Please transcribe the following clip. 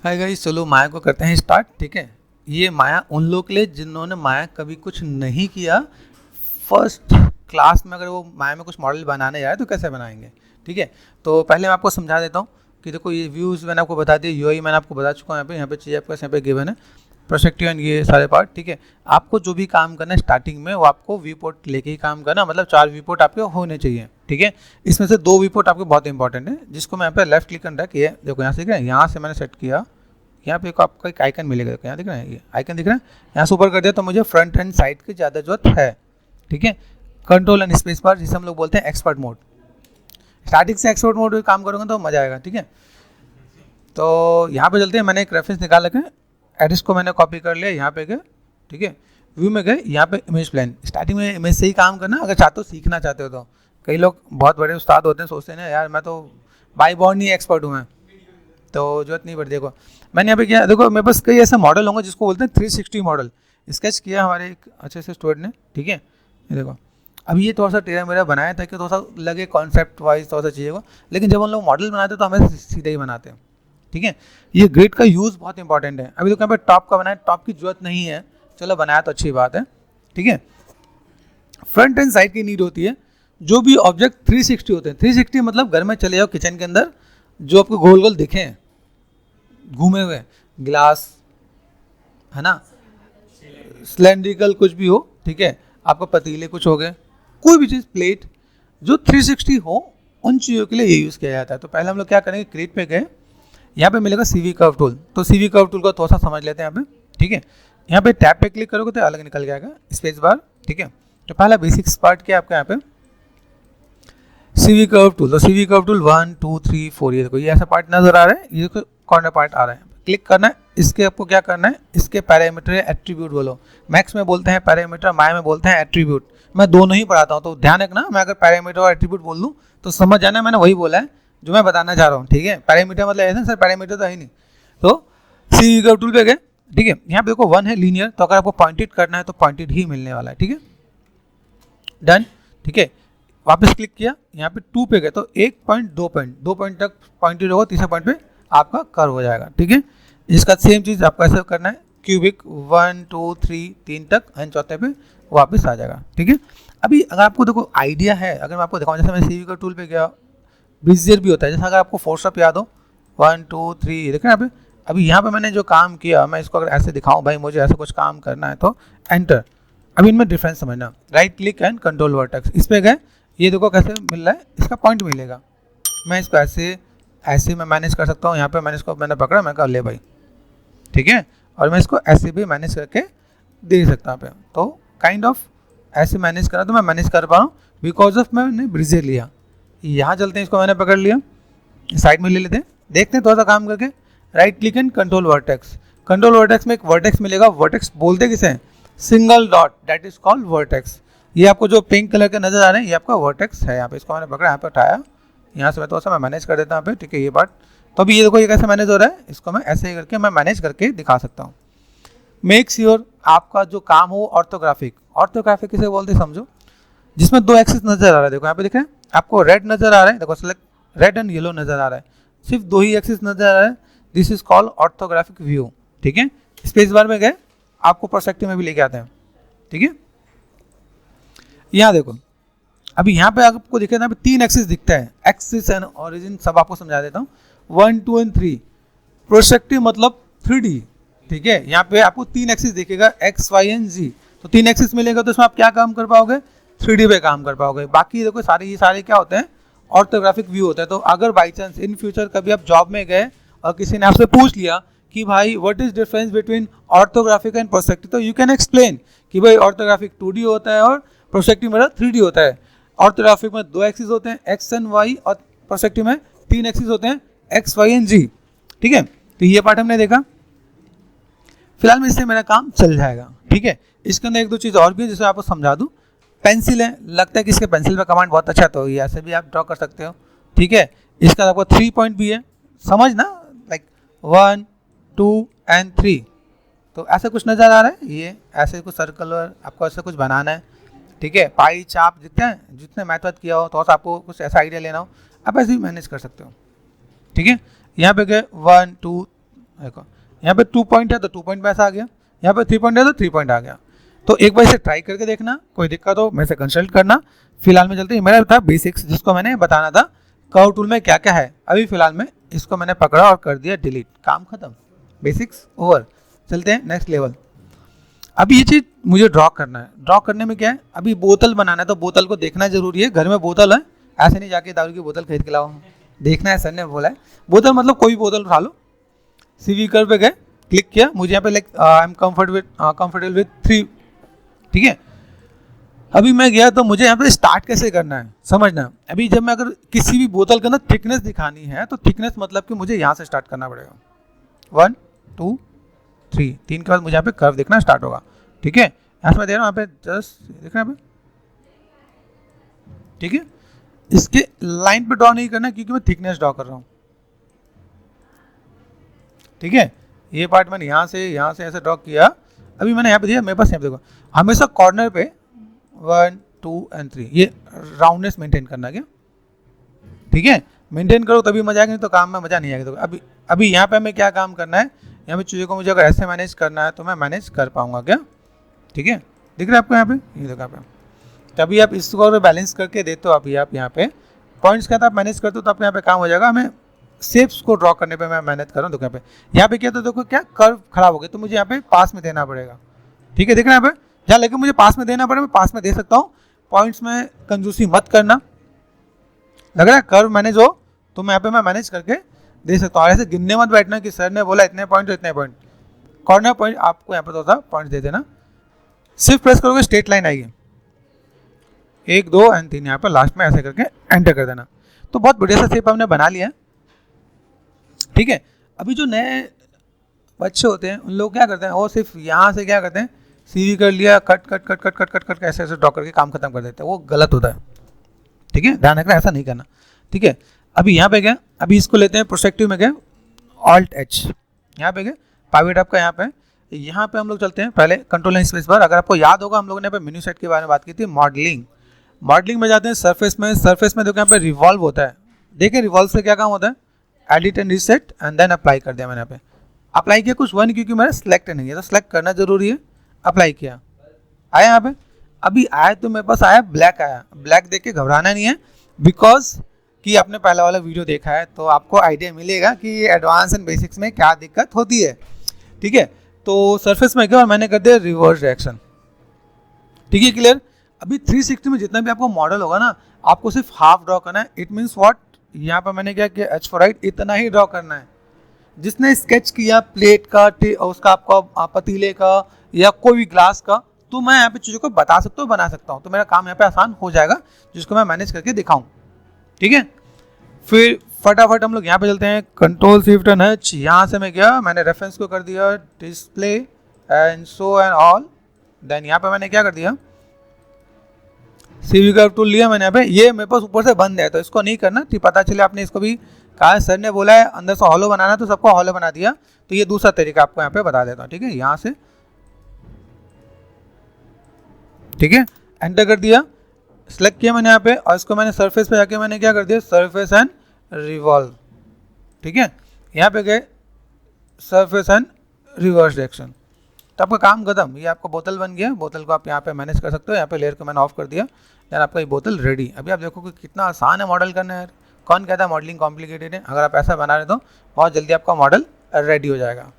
Hi guys, चलो माया को करते हैं स्टार्ट। ठीक है, ये माया उन लोगों के लिए जिन्होंने माया कभी कुछ नहीं किया। फर्स्ट क्लास में अगर वो माया में कुछ मॉडल बनाने जाए तो कैसे बनाएंगे। ठीक है, तो पहले मैं आपको समझा देता हूँ कि देखो ये व्यूज़ मैंने आपको बता दिया, यूआई मैंने आपको बता चुका हूँ। यहाँ पे चीज़ आपको यहाँ पे गिवन है, प्रोस्पेक्टिव एंड ये सारे पार्ट। ठीक है, आपको जो भी काम करना है स्टार्टिंग में वो आपको व्यू पोर्ट लेके ही काम करना, मतलब 4 व्यू पोर्ट आपके होने चाहिए। ठीक है, इसमें से 2 व्यू पोर्ट आपके बहुत इंपॉर्टेंट है, जिसको मैं यहाँ पे लेफ्ट क्लिक करना है। देखो यहाँ से क्या है, यहाँ से मैंने सेट किया, यहाँ पे आपको एक आइकन मिलेगा। देखो यहाँ दिख रहा है, ये आइकन दिख रहा है, यहाँ से ऊपर कर दिया तो मुझे फ्रंट एंड साइड की ज़्यादा जरूरत है। ठीक है, कंट्रोल एंड स्पेस बार, जिसे हम लोग बोलते हैं एक्सपर्ट मोड। स्टार्टिंग से एक्सपर्ट मोड में काम करोगे तो मजा आएगा। ठीक है, तो यहाँ पे चलते हैं। मैंने एक रेफरेंस निकाल रखा है, एड्रेस को मैंने कॉपी कर लिया, यहाँ पे गए। ठीक है, व्यू में गए, यहाँ पे इमेज प्लान। स्टार्टिंग में इमेज से ही काम करना अगर चाहते हो, सीखना चाहते हो तो। कई लोग बहुत बड़े उस्ताद होते हैं, सोचते हैं ना यार मैं तो बाई बॉर्न ही एक्सपर्ट हूँ मैं, तो जरूरत नहीं पड़ती। देखो मैंने यहाँ पे किया, देखो मेरे पास कई ऐसे मॉडल होंगे जिसको बोलते हैं 360 मॉडल। स्केच किया हमारे एक अच्छे से स्टूडेंट ने। ठीक है, ये देखो अभी ये थोड़ा सा टेढ़ा मेरा बनाया था कि थोड़ा सा लगे कॉन्सेप्ट वाइज थोड़ा सा चीज़ें को, लेकिन जब हम लोग मॉडल बनाते हैं तो हमें सीधे ही बनाते हैं। ठीक है, ये ग्रिड का यूज़ बहुत इंपॉर्टेंट है। अभी तो यहाँ पे टॉप का बनाया, टॉप की जरूरत नहीं है, चलो बनाया तो अच्छी बात है। ठीक है, फ्रंट एंड साइड की नीड होती है। जो भी ऑब्जेक्ट 360 होते हैं, 360 मतलब घर में चले जाओ किचन के अंदर, जो आपको गोल गोल दिखें घूमे हुए, ग्लास है ना, सिलेंड्रिकल कुछ भी हो। ठीक है, आपका पतीले कुछ हो गए, कोई भी चीज़, प्लेट जो 360 हो, उन चीज़ों के लिए ये यूज़ किया जाता है। तो पहले हम लोग क्या करेंगे, क्रिएट पे गए, यहाँ पे मिलेगा CV कर्व टूल। तो CV कर्व टूल को थोड़ा सा समझ लेते हैं यहाँ पे। ठीक है, यहाँ पे टैब पे क्लिक करोगे तो अलग निकल जाएगा, स्पेस बार। ठीक है, तो पहला बेसिक्स पार्ट क्या है आपका यहाँ पे, CV कर्व टूल। तो CV कर्व टूल 1 2 3 4, ये देखो ये ऐसा पार्ट नजर आ रहा है, ये देखो कॉर्नर पार्ट आ रहा है। क्लिक करना है, इसके आपको क्या करना है, इसके पैरामीटर या एट्रीब्यूट बोलो। मैक्स में बोलते हैं पैरामीटर, माया में बोलते हैं एट्रीब्यूट। मैं दोनों ही पढ़ाता हूँ, तो ध्यान रखना, मैं अगर पैरामीटर और एट्रीब्यूट बोल दूँ तो समझ जाना मैंने वही बोला है जो मैं बताना चाह रहा हूँ। ठीक है, पैरामीटर मतलब ऐसा सर पैरामीटर तो है ही नहीं। तो CV कर्व टूल पे गए। ठीक है, यहाँ पे देखो 1 है लीनियर, तो अगर आपको पॉइंटेड करना है तो पॉइंटेड ही मिलने वाला है। ठीक है, डन। ठीक है, वापस क्लिक किया, यहाँ पे 2 पे गए तो 1 पॉइंट 2 पॉइंट तक पॉइंटेड होगा, तीसरे पॉइंट पे आपका कर्व हो जाएगा। ठीक है, इसका सेम चीज़ आपको ऐसे करना है, क्यूबिक 1 2 3 3 तक, एंड चौथे पे वापस आ जाएगा। ठीक है, अभी अगर आपको देखो आइडिया है, अगर मैं आपको दिखाऊँ, जैसे मैं CV कर्व टूल पे गया, ब्रिजियर भी होता है, जैसे अगर आपको फोर्सअप याद हो 1 2 3, देखें यहाँ पे। अभी यहाँ पे मैंने जो काम किया, मैं इसको अगर ऐसे दिखाऊँ, भाई मुझे ऐसा कुछ काम करना है तो एंटर। अभी इनमें डिफरेंस समझना, right click and control vertex, इस पे गए, ये देखो कैसे मिल रहा है, इसका पॉइंट मिलेगा। मैं इसको ऐसे मैं मैनेज कर सकता हूँ। यहाँ पे मैंने इसको मैंने पकड़ा, मैं कहा ले भाई, ठीक है, और मैं इसको ऐसे भी मैनेज करके दे सकता हूँ पे। तो काइंड ऑफ ऐसे मैनेज करा तो मैं मैनेज कर पा रहा हूँ बिकॉज ऑफ मैंने ब्रिजियर लिया। यहाँ चलते हैं, इसको मैंने पकड़ लिया, साइड में ले लेते हैं, देखते हैं थोड़ा सा काम करके। Right click and control vertex. Control vertex में एक वर्टेक्स मिलेगा, वर्टेक्स बोलते किसे हैं, single dot, that is called vertex. ये आपको जो पिंक कलर के नजर आ रहे हैं, ये आपका वर्टेक्स है। यहाँ पे इसको मैंने पकड़ा, यहाँ पे उठाया, यहाँ से मैं थोड़ा सा मैं मैनेज कर देता हूँ यहाँ पे। ठीक है, ये पार्ट, तो अभी ये देखो ये कैसे मैनेज हो रहा है, इसको मैं ऐसे ही करके मैं मैनेज करके दिखा सकता हूँ। मेक श्योर आपका जो काम हो ऑर्थोग्राफिक। ऑर्थोग्राफिक किसे बोलते हैं समझो, जिसमें 2 एक्सिस नजर आ रहा है। देखो यहाँ पे दिख रहे हैं आपको, रेड नजर आ रहा है, देखो सिलेक्ट, रेड एंड येलो नजर आ रहा है, सिर्फ 2 ही एक्सिस नजर आ रहा है। This is called orthographic view. ठीक है, स्पेस बार में गए, आपको पर्सपेक्टिव में भी लेके आते हैं। ठीक है, यहाँ देखो, अभी यहाँ पे आपको दिखे ना, 3 एक्सिस दिखता है, एक्सिस एंड ओरिजिन, सब आपको समझा देता हूँ। 1 2 एंड 3, प्रोस्पेक्टिव मतलब 3D। ठीक है, यहाँ पे आपको 3 एक्सिस दिखेगा, X Y एंड Z। तो 3 एक्सिस मिलेगा तो इसमें आप क्या काम कर पाओगे, 3D पे काम कर पाओगे। बाकी देखो ये सारे क्या होते हैं, ऑर्थोग्राफिक व्यू होता है। तो अगर बाई चांस इन फ्यूचर कभी आप जॉब में गए और किसी ने आपसे पूछ लिया कि भाई what is difference between orthographic and perspective, तो यू कैन एक्सप्लेन कि भाई ऑर्थोग्राफिक 2D होता है और पर्सपेक्टिव मेरा 3D होता है। ऑर्थोग्राफिक में 2 एक्सिस होते हैं, X एंड Y, और पर्सपेक्टिव में 3 एक्सिस होते हैं, X Y एंड Z। ठीक है, तो ये पार्ट हमने देखा। फिलहाल में इससे मेरा काम चल जाएगा। ठीक है, इसके अंदर 1-2 चीज़ और भी है जिसे आपको समझा दूँ। पेंसिल है, लगता है कि इसके पेंसिल पे कमांड बहुत अच्छा, तो ये ऐसे भी आप ड्रॉ कर सकते हो। ठीक है, इसका आपको 3 पॉइंट भी है, समझना, लाइक 1 2 एंड 3। तो ऐसा कुछ नज़र आ रहा है, ये ऐसे कुछ सर्कल और आपको ऐसा कुछ बनाना है। ठीक है, पाई चाप जितने मैथ किया हो, तो आपको कुछ ऐसा आइडिया लेना हो, आप ऐसे भी मैनेज कर सकते हो। ठीक है, यहाँ पे गए 1 2 देखो यहाँ पे 2 पॉइंट है तो 2 पॉइंट में ऐसा आ गया, यहाँ पे 3 पॉइंट है तो 3 पॉइंट आ गया। तो एक बार इसे ट्राई करके देखना, कोई दिक्कत हो मेरे से कंसल्ट करना। फिलहाल में चलते हैं, मेरा था बेसिक्स जिसको मैंने बताना था कर्व टूल में क्या क्या है। अभी फिलहाल में इसको मैंने पकड़ा और कर दिया डिलीट, काम खत्म, बेसिक्स ओवर। चलते हैं नेक्स्ट लेवल। अभी ये चीज़ मुझे ड्रॉ करना है। ड्रॉ करने में क्या है, अभी बोतल बनाना है तो बोतल को देखना जरूरी है। घर में बोतल है, ऐसे नहीं जाके दारू की बोतल खरीद के लाओ, देखना है, सर ने बोला है। बोतल मतलब कोई बोतल उठा लो, CV कर्व पे गए, क्लिक किया, मुझे यहाँ पे like I am comfortable with 3, ठीक है। अभी मैं गया तो मुझे यहाँ पे स्टार्ट कैसे करना है समझना। अभी जब मैं अगर किसी भी बोतल के अंदर थिकनेस दिखानी है तो थिकनेस मतलब कि मुझे यहाँ से स्टार्ट करना पड़ेगा, 1 2 3, 3 के बाद मुझे यहाँ पे कर्व दिखना स्टार्ट होगा, ठीक है। यहाँ से मैं दे रहा हूँ यहाँ पे जस्ट दिख रहा है, ठीक है। इसके लाइन पे ड्रॉ नहीं करना क्योंकि मैं थिकनेस ड्रॉ कर रहा हूँ, ठीक है। ये पार्ट मैंने यहाँ से ऐसे ड्रॉ किया। अभी मैंने यहाँ पे दिया, मेरे पास यहाँ पे देखो हमेशा कॉर्नर पे 1 2 एंड 3 ये राउंडनेस मेंटेन करना, क्या ठीक है। मेंटेन करो तभी मजा आएगा, नहीं तो काम में मजा नहीं आएगा। तो अभी यहाँ पे हमें क्या काम करना है, यहाँ पे चीज़ों को मुझे अगर ऐसे मैनेज करना है तो मैं मैनेज कर पाऊंगा क्या, ठीक है। दिख रहा है आपको यहाँ पे, ये देखो यहाँ पे। तभी आप इसको अगर बैलेंस करके देते हो, अभी आप यहाँ पे पॉइंट्स का आप मैनेज करते हो तो आपके यहाँ पे काम हो जाएगा। हमें शेप्स को ड्रॉ करने पे मैं मेहनत कर रहा हूँ। देखो यहाँ पे क्या, तो देखो क्या कर्व खराब हो गया तो मुझे यहाँ पे पास में देना पड़ेगा, ठीक है। दिख रहा है यहाँ पे, जहाँ लेकिन मुझे पास में देना पड़े मैं पास में दे सकता हूँ। पॉइंट्स में कंजूसी मत करना, लग रहा है कर्व मैनेज हो तो मैं यहाँ पे मैं मैनेज करके दे सकता हूँ। और ऐसे गिनने मत बैठना कि सर ने बोला इतने पॉइंट तो इतने पॉइंट, कॉर्नर पॉइंट आपको यहाँ पे थोड़ा सा पॉइंट दे देना। सिर्फ प्रेस करोगे स्ट्रेट लाइन आएगी, 1 2 एंड 3, यहाँ पर लास्ट में ऐसे करके एंटर कर देना। तो बहुत बढ़िया सा शेप हमने बना लिया है, ठीक है। अभी जो नए बच्चे होते हैं उन लोग क्या करते हैं, वो सिर्फ यहाँ से क्या करते हैं, CV कर लिया, cut cut cut cut cut cut cut ऐसे ऐसे ड्रॉ करके काम खत्म कर देते हैं, वो गलत होता है, ठीक है। ध्यान रखना, ऐसा नहीं करना, ठीक है। अभी यहाँ पे गए, अभी इसको लेते हैं प्रोस्पेक्टिव में गए, Alt H, यहाँ पे गए पाइवेट आपका यहाँ पे हम लोग चलते हैं पहले कंट्रोल एंड स्पेस बार। अगर आपको याद होगा हम लोगों ने यहाँ पे मेन्यू सेट के बारे में बात की थी। मॉडलिंग में जाते हैं, सरफेस में देखो यहाँ पे रिवॉल्व होता है। देखिए रिवॉल्व से क्या काम होता है, edit and reset and then apply कर दिया मैंने। यहाँ पे अप्लाई किया कुछ वन, क्योंकि मेरा सिलेक्ट नहीं है तो सिलेक्ट करना जरूरी है। अप्लाई किया, आया यहाँ पे, अभी आया तो मेरे पास आया ब्लैक, आया ब्लैक देख के घबराना नहीं है, बिकॉज कि आपने पहला वाला वीडियो देखा है तो आपको आइडिया मिलेगा कि एडवांस एंड बेसिक्स में क्या दिक्कत होती है, ठीक है। तो सरफेस में गया और मैंने कर दिया रिवर्स डायरेक्शन, ठीक है, क्लियर। अभी 360 में जितना भी आपको मॉडल होगा ना, आपको सिर्फ हाफ ड्रॉ करना है। इट मीन्स व्हाट, यहाँ पर मैंने क्या किया, H for right इतना ही ड्रॉ करना है। जिसने स्केच किया प्लेट का, उसका आपका पतीले का या कोई भी ग्लास का, तो मैं यहाँ पे चीज़ों को बता सकता हूँ, बना सकता हूँ, तो मेरा काम यहाँ पे आसान हो जाएगा, जिसको मैं मैनेज करके दिखाऊँ, ठीक है। फिर फटाफट हम लोग यहाँ पे चलते हैं, कंट्रोल शिफ्ट एंड H। यहाँ से मैं गया, मैंने रेफरेंस को कर दिया display and show and all. Then यहाँ पे मैंने क्या कर दिया, CV कर्व टूल लिया मैंने यहाँ पे। ये मेरे पास ऊपर से बंद है तो इसको नहीं करना, ठीक, पता चले आपने इसको भी कहा सर ने बोला है अंदर से हॉलो बनाना, तो सबको हॉलो बना दिया। तो ये दूसरा तरीका आपको यहाँ पे बता देता हूँ, ठीक है। यहाँ से ठीक है, एंटर कर दिया, सेलेक्ट किया मैंने यहाँ पे, और इसको मैंने सरफेस पे जाके मैंने क्या कर दिया, सरफेस एंड रिवॉल्व, ठीक है। यहाँ पे गए सरफेस एंड रिवर्स डायरेक्शन, तो आपका काम खत्म। ये आपका बोतल बन गया, बोतल को आप यहाँ पे मैनेज कर सकते हो। यहाँ पे लेयर को मैंने ऑफ कर दिया, यार आपका ये बोतल रेडी। अभी आप देखो कि कितना आसान है मॉडल करना है। कौन कहता है मॉडलिंग कॉम्प्लिकेटेड है, अगर आप ऐसा बना रहे तो बहुत जल्दी आपका मॉडल रेडी हो जाएगा।